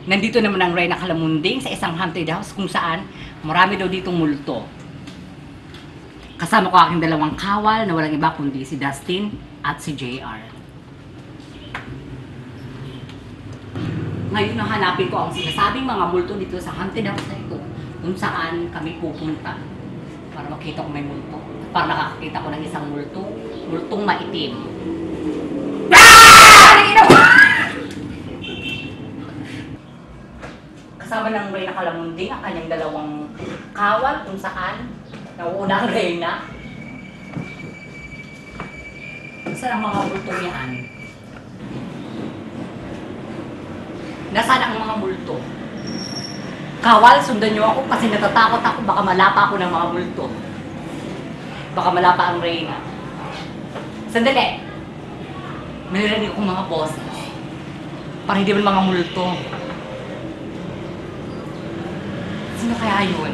Nandito naman ang Reyna Calamunding sa isang haunted house kung saan marami daw ditong multo. Kasama ko aking dalawang kawal na walang iba kundi si Dustin at si JR. Ngayon hanapin ko ang sinasabing mga multo dito sa haunted house na ito kung saan kami pupunta para makita ko may multo. Para nakakakita ko ng isang multong maitim. Kasama ng Reyna Calamunding ang kanyang dalawang kawal kung saan nauuna ang Reyna. Saan ang mga multong yan? Nasaan ang mga multo? Kawal, sundan niyo ako kasi natatakot ako. Baka malapa ako ng mga multo. Baka malapa ang Reyna. Sandali! May narinig akong mga boses. Parang hindi man mga multo. Sino kaya yun?